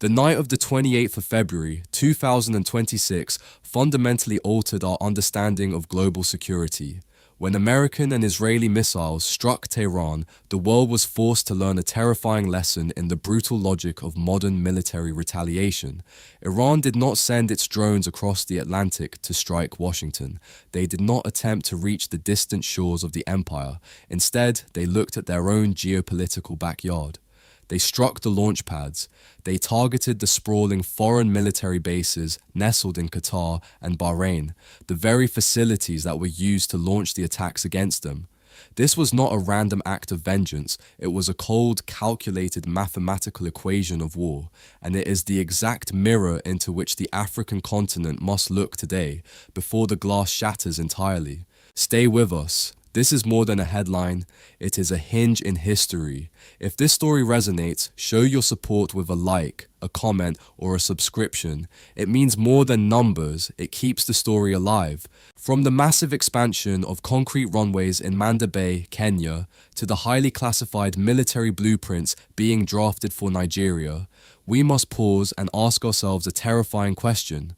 The night of the 28th of February, 2026 fundamentally altered our understanding of global security. When American and Israeli missiles struck Tehran, the world was forced to learn a terrifying lesson in the brutal logic of modern military retaliation. Iran did not send its drones across the Atlantic to strike Washington. They did not attempt to reach the distant shores of the empire. Instead, they looked at their own geopolitical backyard. They struck the launch pads. They targeted the sprawling foreign military bases nestled in Qatar and Bahrain, the very facilities that were used to launch the attacks against them. This was not a random act of vengeance. It was a cold, calculated mathematical equation of war, and it is the exact mirror into which the African continent must look today before the glass shatters entirely. Stay with us. This is more than a headline, it is a hinge in history. If this story resonates, show your support with a like, a comment, or a subscription. It means more than numbers, it keeps the story alive. From the massive expansion of concrete runways in Manda Bay, Kenya, to the highly classified military blueprints being drafted for Nigeria, we must pause and ask ourselves a terrifying question.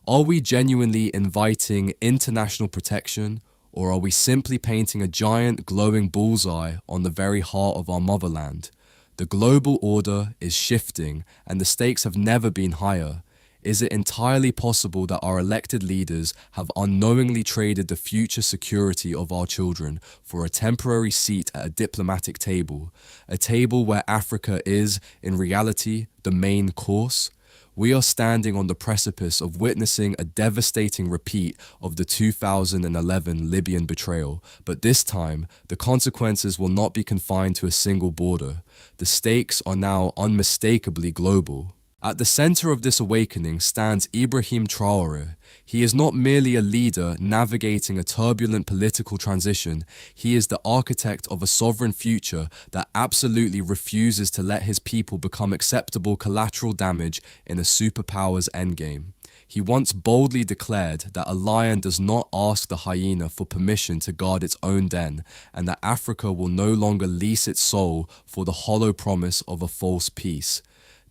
Are we genuinely inviting international protection? Or are we simply painting a giant glowing bullseye on the very heart of our motherland? The global order is shifting and the stakes have never been higher. Is it entirely possible that our elected leaders have unknowingly traded the future security of our children for a temporary seat at a diplomatic table, a table where Africa is, in reality, the main course? We are standing on the precipice of witnessing a devastating repeat of the 2011 Libyan betrayal, but this time, the consequences will not be confined to a single border. The stakes are now unmistakably global. At the center of this awakening stands Ibrahim Traore. He is not merely a leader navigating a turbulent political transition, he is the architect of a sovereign future that absolutely refuses to let his people become acceptable collateral damage in a superpower's endgame. He once boldly declared that a lion does not ask the hyena for permission to guard its own den, and that Africa will no longer lease its soul for the hollow promise of a false peace.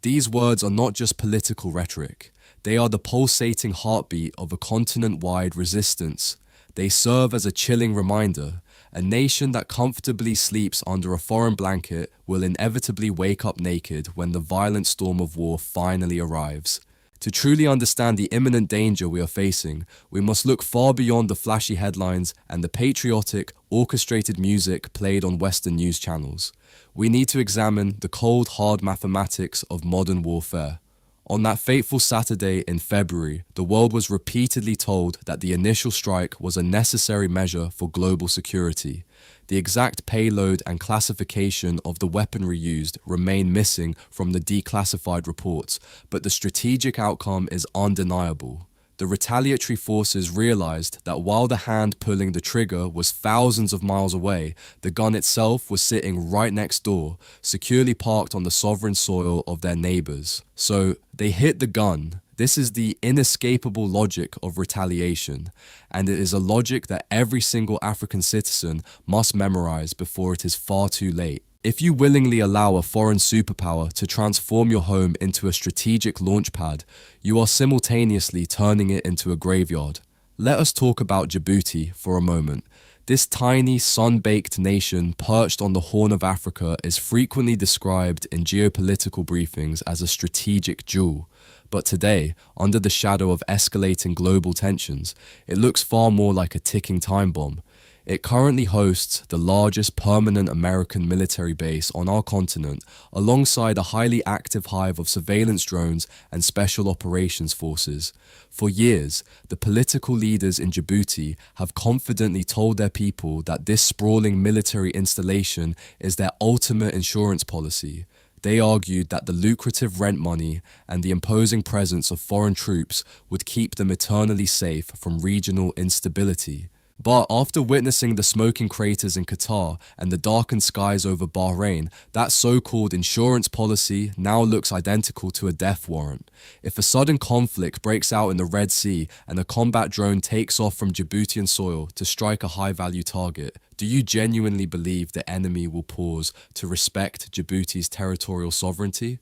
These words are not just political rhetoric. They are the pulsating heartbeat of a continent-wide resistance. They serve as a chilling reminder. A nation that comfortably sleeps under a foreign blanket will inevitably wake up naked when the violent storm of war finally arrives. To truly understand the imminent danger we are facing, we must look far beyond the flashy headlines and the patriotic, orchestrated music played on Western news channels. We need to examine the cold, hard mathematics of modern warfare. On that fateful Saturday in February, the world was repeatedly told that the initial strike was a necessary measure for global security. The exact payload and classification of the weaponry used remain missing from the declassified reports, but the strategic outcome is undeniable. The retaliatory forces realized that while the hand pulling the trigger was thousands of miles away, the gun itself was sitting right next door, securely parked on the sovereign soil of their neighbors. So they hit the gun. This is the inescapable logic of retaliation, and it is a logic that every single African citizen must memorize before it is far too late. If you willingly allow a foreign superpower to transform your home into a strategic launchpad, you are simultaneously turning it into a graveyard. Let us talk about Djibouti for a moment. This tiny, sun-baked nation perched on the Horn of Africa is frequently described in geopolitical briefings as a strategic jewel. But today, under the shadow of escalating global tensions, it looks far more like a ticking time bomb. It currently hosts the largest permanent American military base on our continent, alongside a highly active hive of surveillance drones and special operations forces. For years, the political leaders in Djibouti have confidently told their people that this sprawling military installation is their ultimate insurance policy. They argued that the lucrative rent money and the imposing presence of foreign troops would keep them eternally safe from regional instability. But after witnessing the smoking craters in Qatar and the darkened skies over Bahrain, that so-called insurance policy now looks identical to a death warrant. If a sudden conflict breaks out in the Red Sea and a combat drone takes off from Djiboutian soil to strike a high-value target, do you genuinely believe the enemy will pause to respect Djibouti's territorial sovereignty?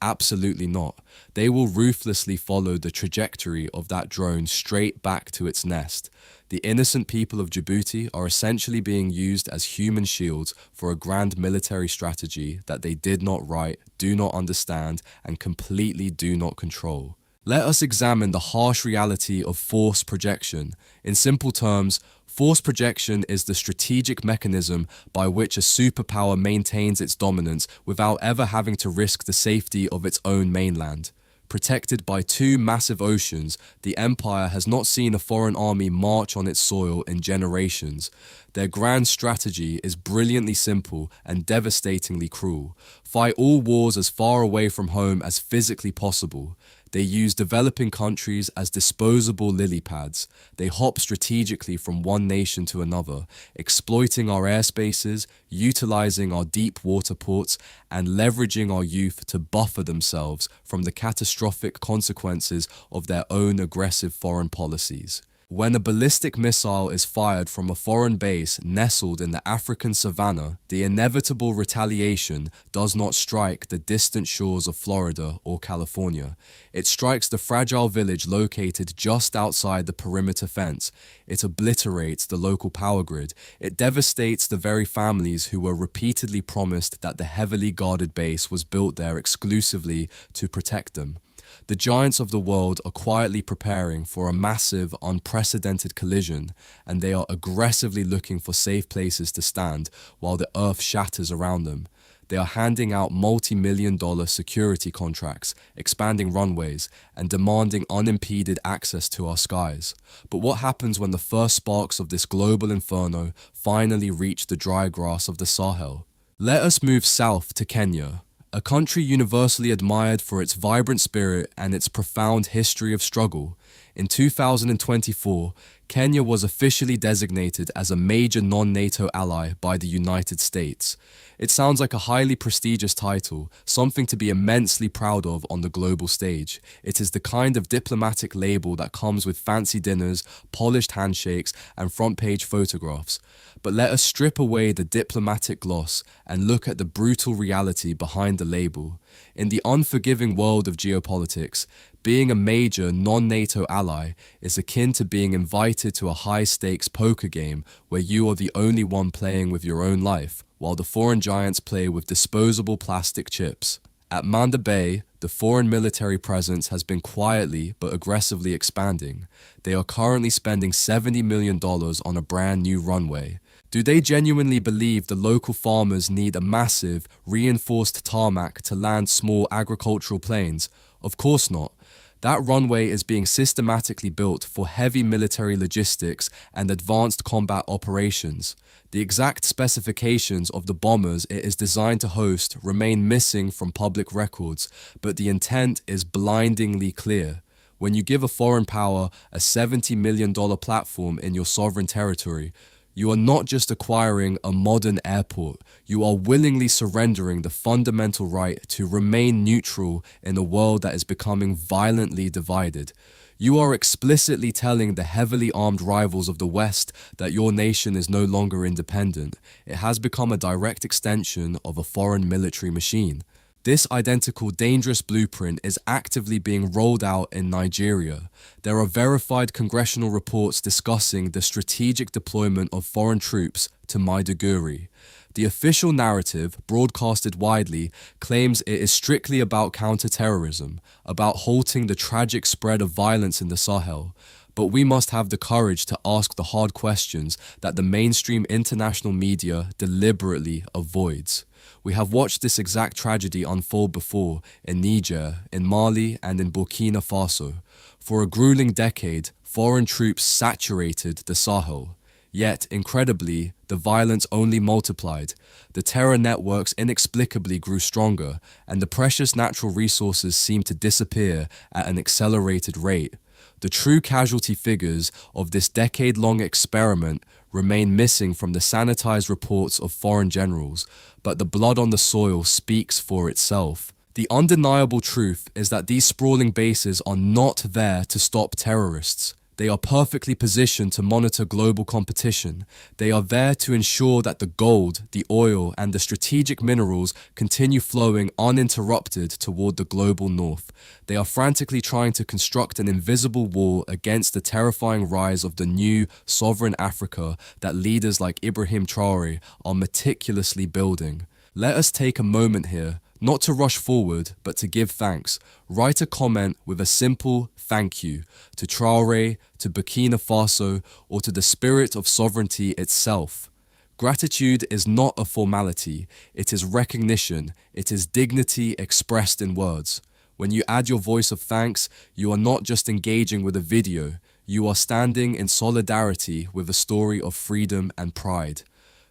Absolutely not. They will ruthlessly follow the trajectory of that drone straight back to its nest. The innocent people of Djibouti are essentially being used as human shields for a grand military strategy that they did not write, do not understand, and completely do not control. Let us examine the harsh reality of force projection. In simple terms, force projection is the strategic mechanism by which a superpower maintains its dominance without ever having to risk the safety of its own mainland. Protected by two massive oceans, the empire has not seen a foreign army march on its soil in generations. Their grand strategy is brilliantly simple and devastatingly cruel. Fight all wars as far away from home as physically possible. They use developing countries as disposable lily pads. They hop strategically from one nation to another, exploiting our airspaces, utilizing our deep water ports, and leveraging our youth to buffer themselves from the catastrophic consequences of their own aggressive foreign policies. When a ballistic missile is fired from a foreign base nestled in the African savanna, the inevitable retaliation does not strike the distant shores of Florida or California. It strikes the fragile village located just outside the perimeter fence. It obliterates the local power grid. It devastates the very families who were repeatedly promised that the heavily guarded base was built there exclusively to protect them. The giants of the world are quietly preparing for a massive, unprecedented collision, and they are aggressively looking for safe places to stand while the earth shatters around them. They are handing out multi-million-dollar security contracts, expanding runways, and demanding unimpeded access to our skies. But what happens when the first sparks of this global inferno finally reach the dry grass of the Sahel? Let us move south to Kenya, a country universally admired for its vibrant spirit and its profound history of struggle. In 2024, Kenya was officially designated as a major non-NATO ally by the United States. It sounds like a highly prestigious title, something to be immensely proud of on the global stage. It is the kind of diplomatic label that comes with fancy dinners, polished handshakes, and front-page photographs. But let us strip away the diplomatic gloss and look at the brutal reality behind the label. In the unforgiving world of geopolitics, being a major non-NATO ally is akin to being invited to a high-stakes poker game where you are the only one playing with your own life, while the foreign giants play with disposable plastic chips. At Manda Bay, the foreign military presence has been quietly but aggressively expanding. They are currently spending $70 million on a brand new runway. Do they genuinely believe the local farmers need a massive, reinforced tarmac to land small agricultural planes? Of course not. That runway is being systematically built for heavy military logistics and advanced combat operations. The exact specifications of the bombers it is designed to host remain missing from public records, but the intent is blindingly clear. When you give a foreign power a $70 million platform in your sovereign territory, you are not just acquiring a modern airport, you are willingly surrendering the fundamental right to remain neutral in a world that is becoming violently divided. You are explicitly telling the heavily armed rivals of the West that your nation is no longer independent. It has become a direct extension of a foreign military machine. This identical dangerous blueprint is actively being rolled out in Nigeria. There are verified congressional reports discussing the strategic deployment of foreign troops to Maiduguri. The official narrative, broadcasted widely, claims it is strictly about counterterrorism, about halting the tragic spread of violence in the Sahel. But we must have the courage to ask the hard questions that the mainstream international media deliberately avoids. We have watched this exact tragedy unfold before in Niger, in Mali, and in Burkina Faso. For a grueling decade, foreign troops saturated the Sahel. Yet, incredibly, the violence only multiplied. The terror networks inexplicably grew stronger, and the precious natural resources seemed to disappear at an accelerated rate. The true casualty figures of this decade-long experiment remain missing from the sanitized reports of foreign generals, but the blood on the soil speaks for itself. The undeniable truth is that these sprawling bases are not there to stop terrorists. They are perfectly positioned to monitor global competition. They are there to ensure that the gold, the oil, and the strategic minerals continue flowing uninterrupted toward the global north. They are frantically trying to construct an invisible wall against the terrifying rise of the new, sovereign Africa that leaders like Ibrahim Traore are meticulously building. Let us take a moment here, not to rush forward, but to give thanks. Write a comment with a simple thank you to Traore, to Burkina Faso, or to the spirit of sovereignty itself. Gratitude is not a formality, it is recognition, it is dignity expressed in words. When you add your voice of thanks, you are not just engaging with a video, you are standing in solidarity with a story of freedom and pride.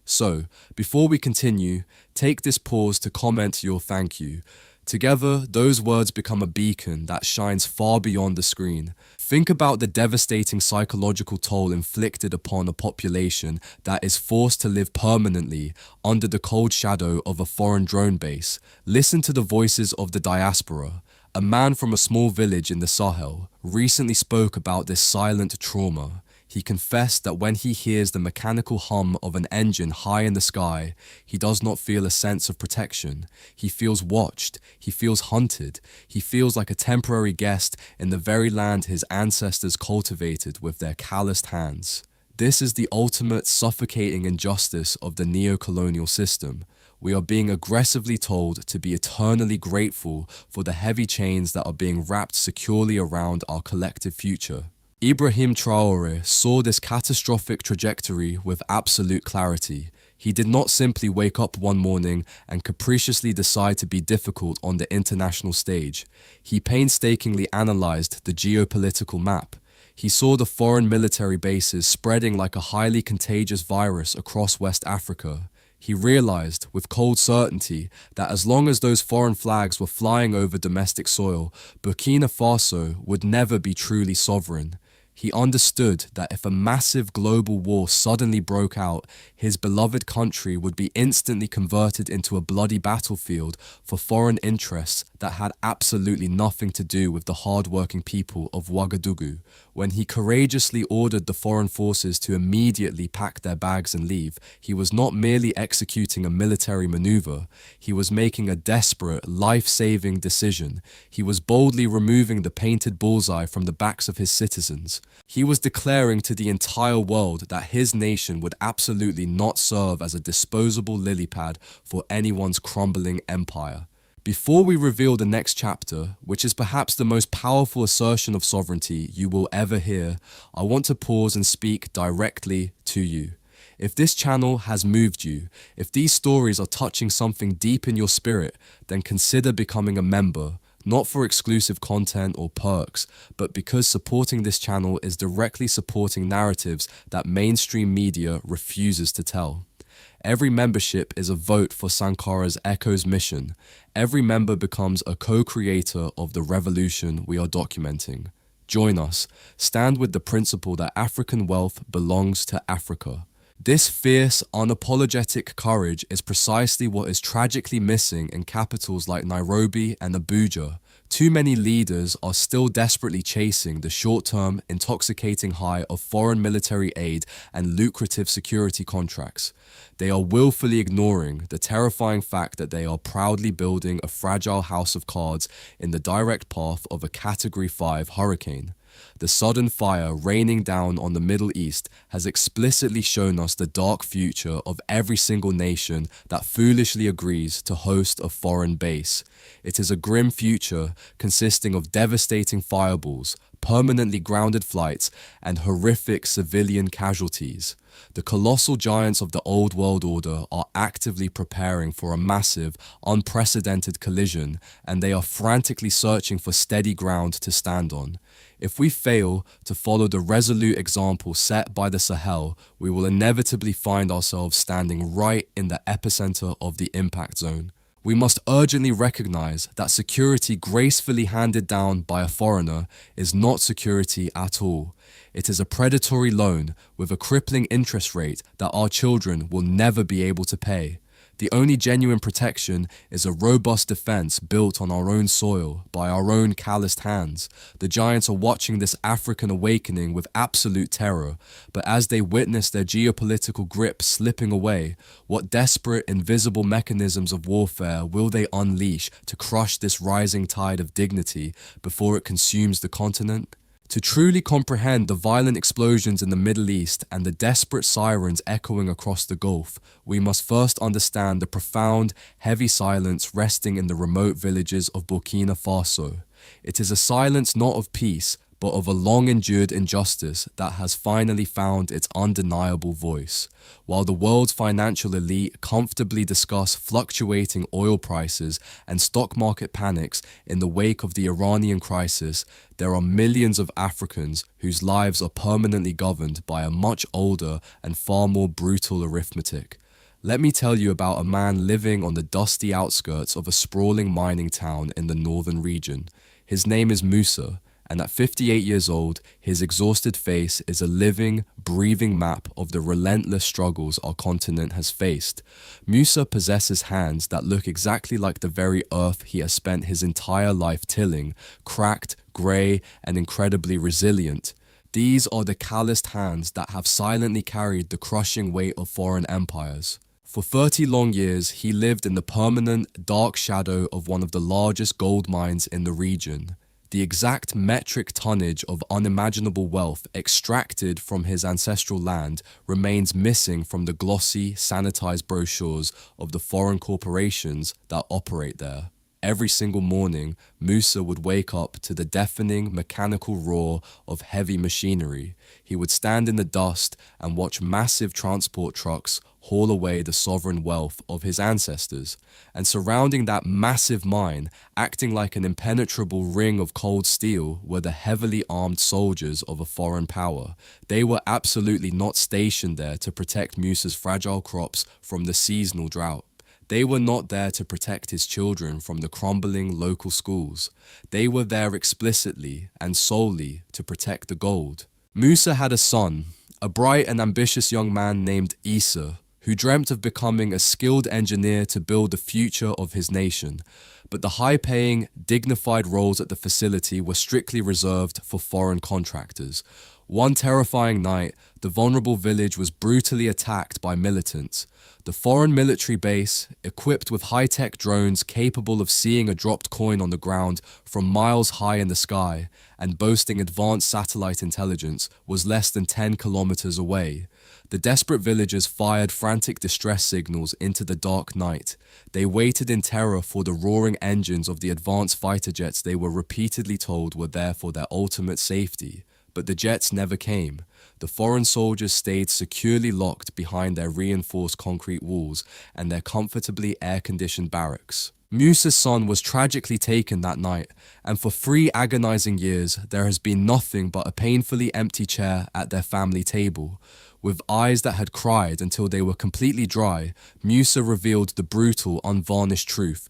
So, before we continue, take this pause to comment your thank you. Together, those words become a beacon that shines far beyond the screen. Think about the devastating psychological toll inflicted upon a population that is forced to live permanently under the cold shadow of a foreign drone base. Listen to the voices of the diaspora. A man from a small village in the Sahel recently spoke about this silent trauma. He confessed that when he hears the mechanical hum of an engine high in the sky, he does not feel a sense of protection. He feels watched. He feels hunted. He feels like a temporary guest in the very land his ancestors cultivated with their calloused hands. This is the ultimate suffocating injustice of the neo-colonial system. We are being aggressively told to be eternally grateful for the heavy chains that are being wrapped securely around our collective future. Ibrahim Traore saw this catastrophic trajectory with absolute clarity. He did not simply wake up one morning and capriciously decide to be difficult on the international stage. He painstakingly analyzed the geopolitical map. He saw the foreign military bases spreading like a highly contagious virus across West Africa. He realized with cold certainty that as long as those foreign flags were flying over domestic soil, Burkina Faso would never be truly sovereign. He understood that if a massive global war suddenly broke out, his beloved country would be instantly converted into a bloody battlefield for foreign interests that had absolutely nothing to do with the hard-working people of Ouagadougou. When he courageously ordered the foreign forces to immediately pack their bags and leave, he was not merely executing a military maneuver, he was making a desperate, life-saving decision. He was boldly removing the painted bullseye from the backs of his citizens. He was declaring to the entire world that his nation would absolutely not serve as a disposable lily pad for anyone's crumbling empire. Before we reveal the next chapter, which is perhaps the most powerful assertion of sovereignty you will ever hear, I want to pause and speak directly to you. If this channel has moved you, if these stories are touching something deep in your spirit, then consider becoming a member, not for exclusive content or perks, but because supporting this channel is directly supporting narratives that mainstream media refuses to tell. Every membership is a vote for Sankara's Echo's mission. Every member becomes a co-creator of the revolution we are documenting. Join us. Stand with the principle that African wealth belongs to Africa. This fierce, unapologetic courage is precisely what is tragically missing in capitals like Nairobi and Abuja. Too many leaders are still desperately chasing the short-term, intoxicating high of foreign military aid and lucrative security contracts. They are willfully ignoring the terrifying fact that they are proudly building a fragile house of cards in the direct path of a Category 5 hurricane. The sudden fire raining down on the Middle East has explicitly shown us the dark future of every single nation that foolishly agrees to host a foreign base. It is a grim future consisting of devastating fireballs, permanently grounded flights, and horrific civilian casualties. The colossal giants of the old world order are actively preparing for a massive, unprecedented collision, and they are frantically searching for steady ground to stand on. If we fail to follow the resolute example set by the Sahel, we will inevitably find ourselves standing right in the epicenter of the impact zone. We must urgently recognize that security gracefully handed down by a foreigner is not security at all. It is a predatory loan with a crippling interest rate that our children will never be able to pay. The only genuine protection is a robust defense built on our own soil, by our own calloused hands. The giants are watching this African awakening with absolute terror, but as they witness their geopolitical grip slipping away, what desperate, invisible mechanisms of warfare will they unleash to crush this rising tide of dignity before it consumes the continent? To truly comprehend the violent explosions in the Middle East and the desperate sirens echoing across the Gulf, we must first understand the profound, heavy silence resting in the remote villages of Burkina Faso. It is a silence not of peace, but of a long-endured injustice that has finally found its undeniable voice. While the world's financial elite comfortably discuss fluctuating oil prices and stock market panics in the wake of the Iranian crisis, there are millions of Africans whose lives are permanently governed by a much older and far more brutal arithmetic. Let me tell you about a man living on the dusty outskirts of a sprawling mining town in the northern region. His name is Musa, and at 58 years old, his exhausted face is a living, breathing map of the relentless struggles our continent has faced. Musa possesses hands that look exactly like the very earth he has spent his entire life tilling, cracked, grey, and incredibly resilient. These are the calloused hands that have silently carried the crushing weight of foreign empires. For 30 long years, he lived in the permanent, dark shadow of one of the largest gold mines in the region. The exact metric tonnage of unimaginable wealth extracted from his ancestral land remains missing from the glossy, sanitized brochures of the foreign corporations that operate there. Every single morning, Musa would wake up to the deafening mechanical roar of heavy machinery. He would stand in the dust and watch massive transport trucks haul away the sovereign wealth of his ancestors. And surrounding that massive mine, acting like an impenetrable ring of cold steel, were the heavily armed soldiers of a foreign power. They were absolutely not stationed there to protect Musa's fragile crops from the seasonal drought. They were not there to protect his children from the crumbling local schools. They were there explicitly and solely to protect the gold. Musa had a son, a bright and ambitious young man named Issa, who dreamt of becoming a skilled engineer to build the future of his nation. But the high-paying, dignified roles at the facility were strictly reserved for foreign contractors. One terrifying night, the vulnerable village was brutally attacked by militants. The foreign military base, equipped with high-tech drones capable of seeing a dropped coin on the ground from miles high in the sky and boasting advanced satellite intelligence, was less than 10 kilometers away. The desperate villagers fired frantic distress signals into the dark night. They waited in terror for the roaring engines of the advanced fighter jets they were repeatedly told were there for their ultimate safety. But the jets never came. The foreign soldiers stayed securely locked behind their reinforced concrete walls and their comfortably air-conditioned barracks. Musa's son was tragically taken that night, and for 3 agonizing years there has been nothing but a painfully empty chair at their family table. With eyes that had cried until they were completely dry, Musa revealed the brutal, unvarnished truth.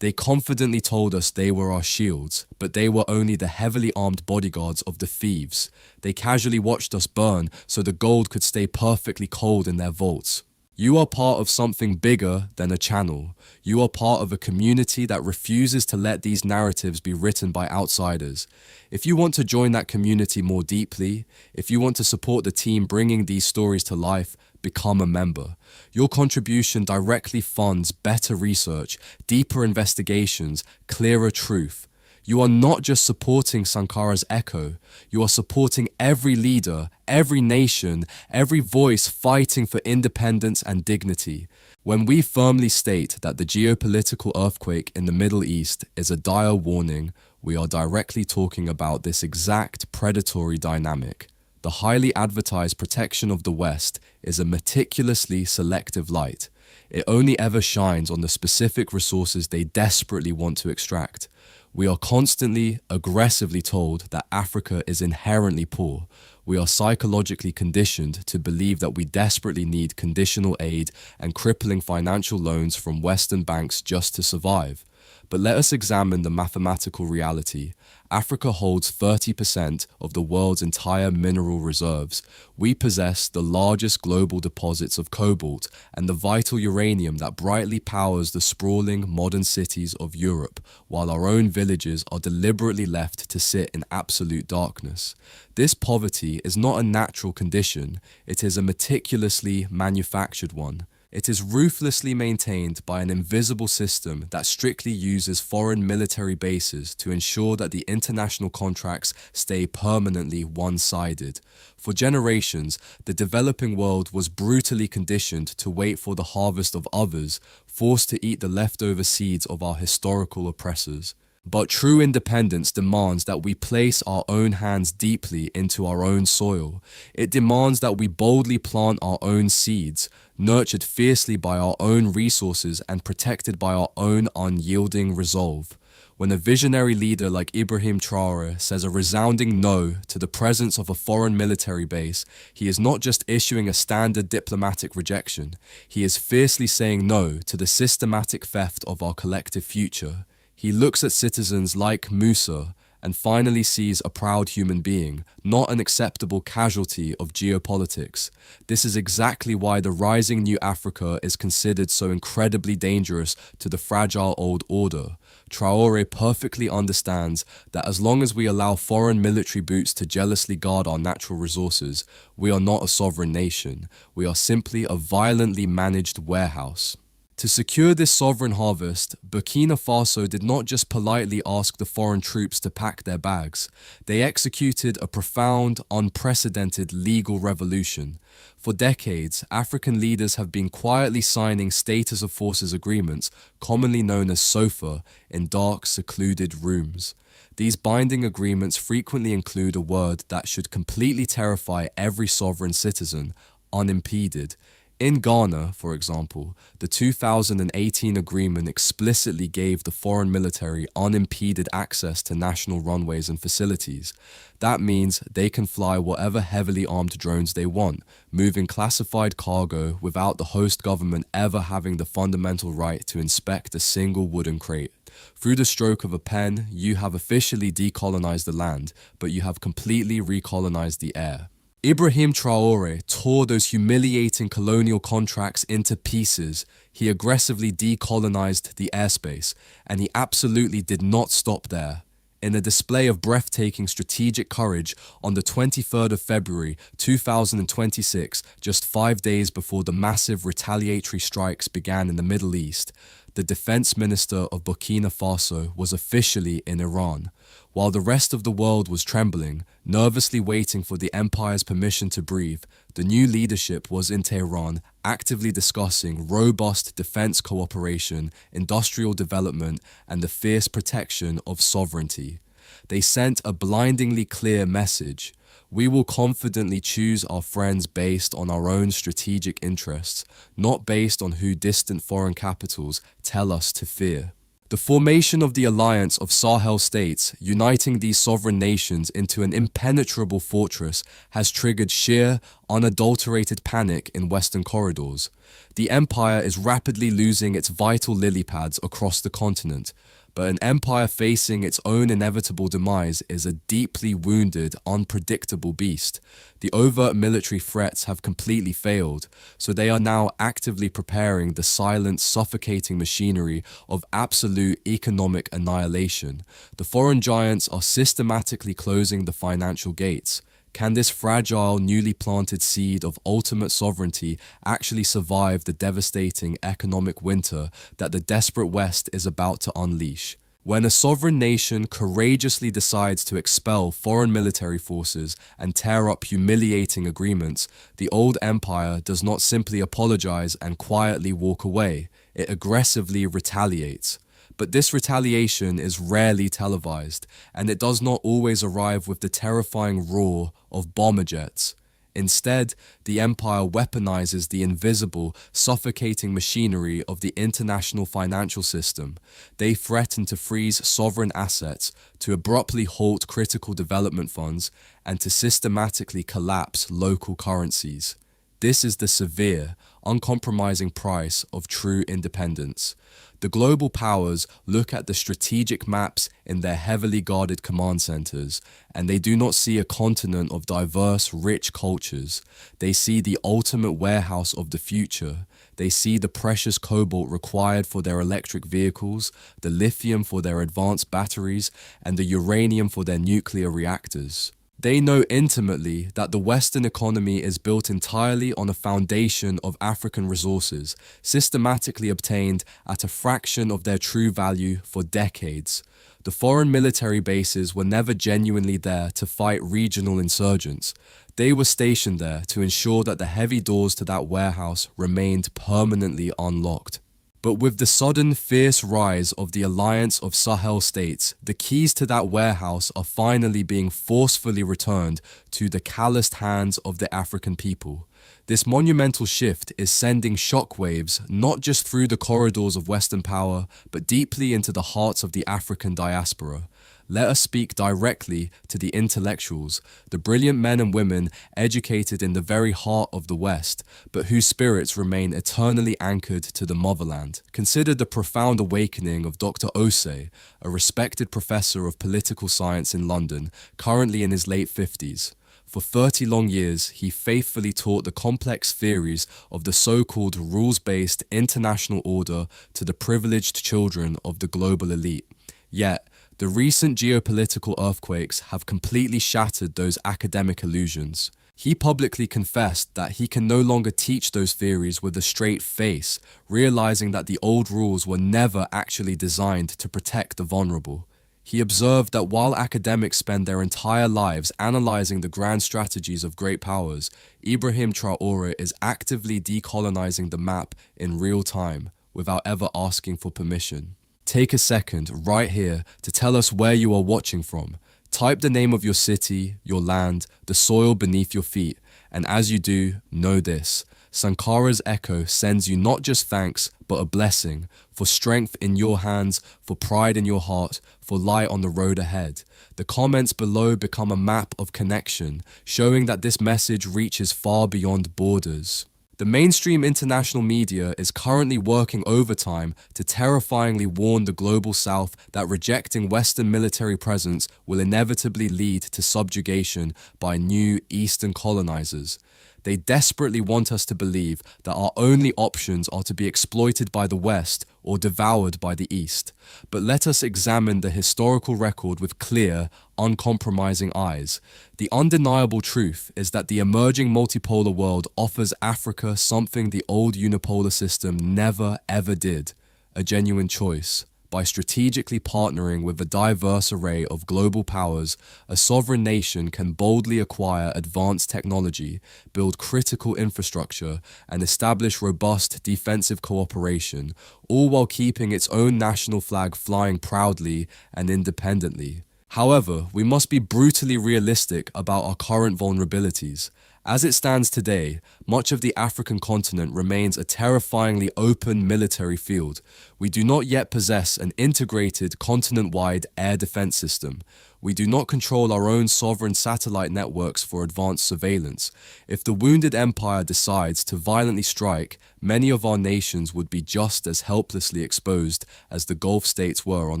They confidently told us they were our shields, but they were only the heavily armed bodyguards of the thieves. They casually watched us burn so the gold could stay perfectly cold in their vaults. You are part of something bigger than a channel. You are part of a community that refuses to let these narratives be written by outsiders. If you want to join that community more deeply, if you want to support the team bringing these stories to life, become a member. Your contribution directly funds better research, deeper investigations, clearer truth. You are not just supporting Sankara's echo, you are supporting every leader, every nation, every voice fighting for independence and dignity. When we firmly state that the geopolitical earthquake in the Middle East is a dire warning, we are directly talking about this exact predatory dynamic. The highly advertised protection of the West is a meticulously selective light. It only ever shines on the specific resources they desperately want to extract. We are constantly, aggressively told that Africa is inherently poor. We are psychologically conditioned to believe that we desperately need conditional aid and crippling financial loans from Western banks just to survive. But let us examine the mathematical reality. Africa holds 30% of the world's entire mineral reserves. We possess the largest global deposits of cobalt and the vital uranium that brightly powers the sprawling modern cities of Europe, while our own villages are deliberately left to sit in absolute darkness. This poverty is not a natural condition, it is a meticulously manufactured one. It is ruthlessly maintained by an invisible system that strictly uses foreign military bases to ensure that the international contracts stay permanently one-sided. For generations, the developing world was brutally conditioned to wait for the harvest of others, forced to eat the leftover seeds of our historical oppressors. But true independence demands that we place our own hands deeply into our own soil. It demands that we boldly plant our own seeds, nurtured fiercely by our own resources and protected by our own unyielding resolve. When a visionary leader like Ibrahim Traore says a resounding no to the presence of a foreign military base, he is not just issuing a standard diplomatic rejection, he is fiercely saying no to the systematic theft of our collective future. He looks at citizens like Musa and finally sees a proud human being, not an acceptable casualty of geopolitics. This is exactly why the rising new Africa is considered so incredibly dangerous to the fragile old order. Traore perfectly understands that as long as we allow foreign military boots to jealously guard our natural resources, we are not a sovereign nation. We are simply a violently managed warehouse. To secure this sovereign harvest, Burkina Faso did not just politely ask the foreign troops to pack their bags. They executed a profound, unprecedented legal revolution. For decades, African leaders have been quietly signing status of forces agreements, commonly known as SOFA, in dark, secluded rooms. These binding agreements frequently include a word that should completely terrify every sovereign citizen: unimpeded. In Ghana, for example, the 2018 agreement explicitly gave the foreign military unimpeded access to national runways and facilities. That means they can fly whatever heavily armed drones they want, moving classified cargo without the host government ever having the fundamental right to inspect a single wooden crate. Through the stroke of a pen, you have officially decolonized the land, but you have completely recolonized the air. Ibrahim Traore tore those humiliating colonial contracts into pieces. He aggressively decolonized the airspace, and he absolutely did not stop there. In a display of breathtaking strategic courage, on the 23rd of February 2026, just 5 days before the massive retaliatory strikes began in the Middle East, the defense minister of Burkina Faso was officially in Iran. While the rest of the world was trembling, nervously waiting for the empire's permission to breathe, the new leadership was in Tehran, actively discussing robust defense cooperation, industrial development, and the fierce protection of sovereignty. They sent a blindingly clear message: we will confidently choose our friends based on our own strategic interests, not based on who distant foreign capitals tell us to fear. The formation of the Alliance of Sahel States, uniting these sovereign nations into an impenetrable fortress, has triggered sheer, unadulterated panic in Western corridors. The empire is rapidly losing its vital lily pads across the continent. But an empire facing its own inevitable demise is a deeply wounded, unpredictable beast. The overt military threats have completely failed, so they are now actively preparing the silent, suffocating machinery of absolute economic annihilation. The foreign giants are systematically closing the financial gates. Can this fragile, newly planted seed of ultimate sovereignty actually survive the devastating economic winter that the desperate West is about to unleash? When a sovereign nation courageously decides to expel foreign military forces and tear up humiliating agreements, the old empire does not simply apologize and quietly walk away. It aggressively retaliates. But this retaliation is rarely televised, and it does not always arrive with the terrifying roar of bomber jets. Instead, the empire weaponizes the invisible, suffocating machinery of the international financial system. They threaten to freeze sovereign assets, to abruptly halt critical development funds, and to systematically collapse local currencies. This is the severe, uncompromising price of true independence. The global powers look at the strategic maps in their heavily guarded command centers, and they do not see a continent of diverse, rich cultures. They see the ultimate warehouse of the future. They see the precious cobalt required for their electric vehicles, the lithium for their advanced batteries, and the uranium for their nuclear reactors. They know intimately that the Western economy is built entirely on a foundation of African resources, systematically obtained at a fraction of their true value for decades. The foreign military bases were never genuinely there to fight regional insurgents. They were stationed there to ensure that the heavy doors to that warehouse remained permanently unlocked. But with the sudden, fierce rise of the Alliance of Sahel States, the keys to that warehouse are finally being forcefully returned to the calloused hands of the African people. This monumental shift is sending shockwaves not just through the corridors of Western power, but deeply into the hearts of the African diaspora. Let us speak directly to the intellectuals, the brilliant men and women educated in the very heart of the West, but whose spirits remain eternally anchored to the motherland. Consider the profound awakening of Dr. Osei, a respected professor of political science in London, currently in his late 50s. For 30 long years, he faithfully taught the complex theories of the so-called rules-based international order to the privileged children of the global elite. Yet, the recent geopolitical earthquakes have completely shattered those academic illusions. He publicly confessed that he can no longer teach those theories with a straight face, realizing that the old rules were never actually designed to protect the vulnerable. He observed that while academics spend their entire lives analyzing the grand strategies of great powers, Ibrahim Traore is actively decolonizing the map in real time without ever asking for permission. Take a second right here to tell us where you are watching from. Type the name of your city, your land, the soil beneath your feet, and as you do, know this. Sankara's echo sends you not just thanks, but a blessing, for strength in your hands, for pride in your heart, for light on the road ahead. The comments below become a map of connection, showing that this message reaches far beyond borders. The mainstream international media is currently working overtime to terrifyingly warn the global South that rejecting Western military presence will inevitably lead to subjugation by new Eastern colonizers. They desperately want us to believe that our only options are to be exploited by the West or devoured by the East. But let us examine the historical record with clear, uncompromising eyes. The undeniable truth is that the emerging multipolar world offers Africa something the old unipolar system never ever did: a genuine choice. By strategically partnering with a diverse array of global powers, a sovereign nation can boldly acquire advanced technology, build critical infrastructure, and establish robust defensive cooperation, all while keeping its own national flag flying proudly and independently. However, we must be brutally realistic about our current vulnerabilities. As it stands today, much of the African continent remains a terrifyingly open military field. We do not yet possess an integrated continent-wide air defense system. We do not control our own sovereign satellite networks for advanced surveillance. If the wounded empire decides to violently strike, many of our nations would be just as helplessly exposed as the Gulf states were on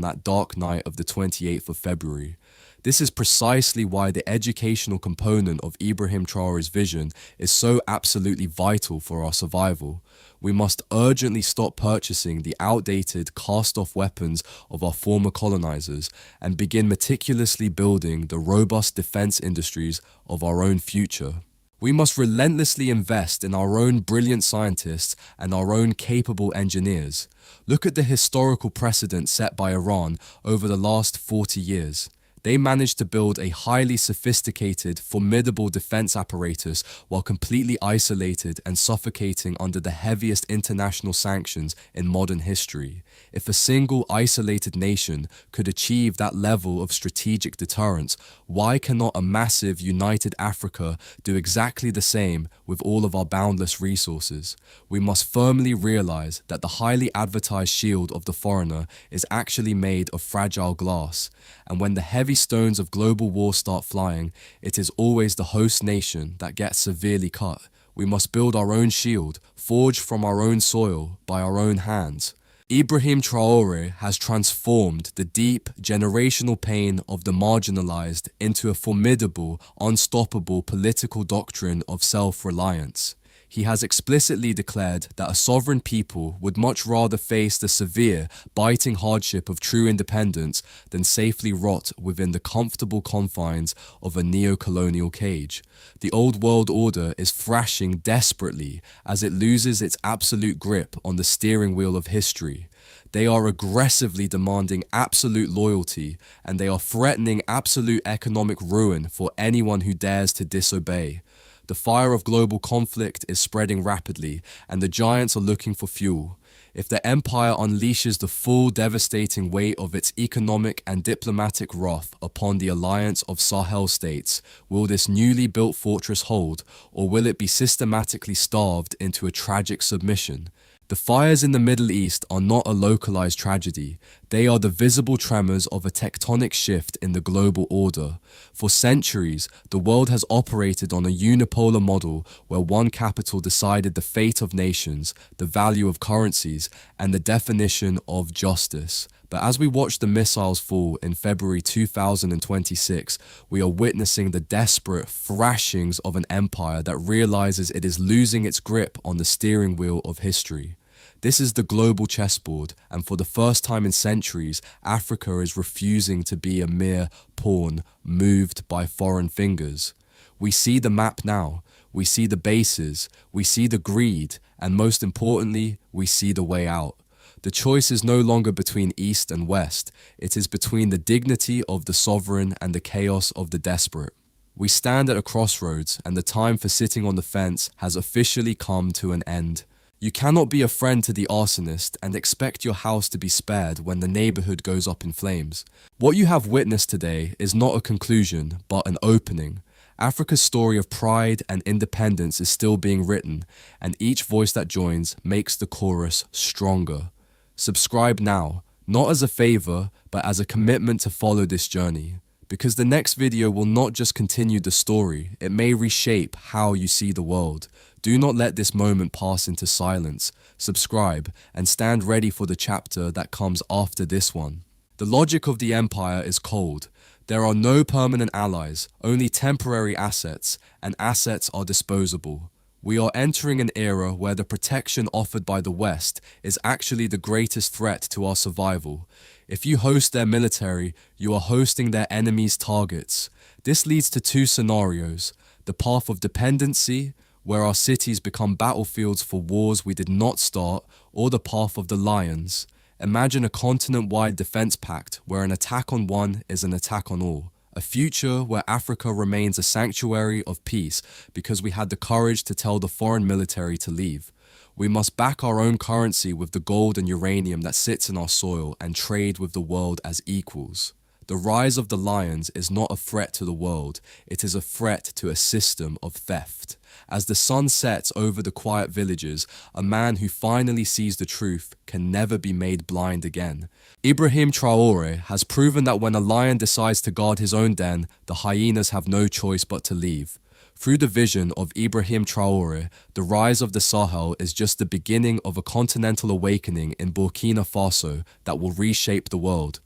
that dark night of the 28th of February. This is precisely why the educational component of Ibrahim Traore's vision is so absolutely vital for our survival. We must urgently stop purchasing the outdated, cast-off weapons of our former colonizers and begin meticulously building the robust defense industries of our own future. We must relentlessly invest in our own brilliant scientists and our own capable engineers. Look at the historical precedent set by Iran over the last 40 years. They managed to build a highly sophisticated, formidable defense apparatus while completely isolated and suffocating under the heaviest international sanctions in modern history. If a single isolated nation could achieve that level of strategic deterrence, why cannot a massive, united Africa do exactly the same with all of our boundless resources? We must firmly realize that the highly advertised shield of the foreigner is actually made of fragile glass, and when the heavy stones of global war start flying, it is always the host nation that gets severely cut. We must build our own shield, forged from our own soil, by our own hands. Ibrahim Traore has transformed the deep, generational pain of the marginalized into a formidable, unstoppable political doctrine of self-reliance. He has explicitly declared that a sovereign people would much rather face the severe, biting hardship of true independence than safely rot within the comfortable confines of a neo-colonial cage. The old world order is thrashing desperately as it loses its absolute grip on the steering wheel of history. They are aggressively demanding absolute loyalty, and they are threatening absolute economic ruin for anyone who dares to disobey. The fire of global conflict is spreading rapidly, and the giants are looking for fuel. If the empire unleashes the full devastating weight of its economic and diplomatic wrath upon the Alliance of Sahel States, will this newly built fortress hold, or will it be systematically starved into a tragic submission? The fires in the Middle East are not a localized tragedy. They are the visible tremors of a tectonic shift in the global order. For centuries, the world has operated on a unipolar model where one capital decided the fate of nations, the value of currencies, and the definition of justice. But as we watch the missiles fall in February 2026, we are witnessing the desperate thrashings of an empire that realizes it is losing its grip on the steering wheel of history. This is the global chessboard, and for the first time in centuries, Africa is refusing to be a mere pawn moved by foreign fingers. We see the map now, we see the bases, we see the greed, and most importantly, we see the way out. The choice is no longer between East and West, it is between the dignity of the sovereign and the chaos of the desperate. We stand at a crossroads, and the time for sitting on the fence has officially come to an end. You cannot be a friend to the arsonist and expect your house to be spared when the neighborhood goes up in flames. What you have witnessed today is not a conclusion, but an opening. Africa's story of pride and independence is still being written, and each voice that joins makes the chorus stronger. Subscribe now, not as a favor, but as a commitment to follow this journey. Because the next video will not just continue the story, it may reshape how you see the world. Do not let this moment pass into silence. Subscribe and stand ready for the chapter that comes after this one. The logic of the empire is cold. There are no permanent allies, only temporary assets, and assets are disposable. We are entering an era where the protection offered by the West is actually the greatest threat to our survival. If you host their military, you are hosting their enemies' targets. This leads to two scenarios: the path of dependency, where our cities become battlefields for wars we did not start, or the path of the lions. Imagine a continent-wide defense pact where an attack on one is an attack on all. A future where Africa remains a sanctuary of peace because we had the courage to tell the foreign military to leave. We must back our own currency with the gold and uranium that sits in our soil and trade with the world as equals. The rise of the lions is not a threat to the world, it is a threat to a system of theft. As the sun sets over the quiet villages, a man who finally sees the truth can never be made blind again. Ibrahim Traore has proven that when a lion decides to guard his own den, the hyenas have no choice but to leave. Through the vision of Ibrahim Traore, the rise of the Sahel is just the beginning of a continental awakening in Burkina Faso that will reshape the world.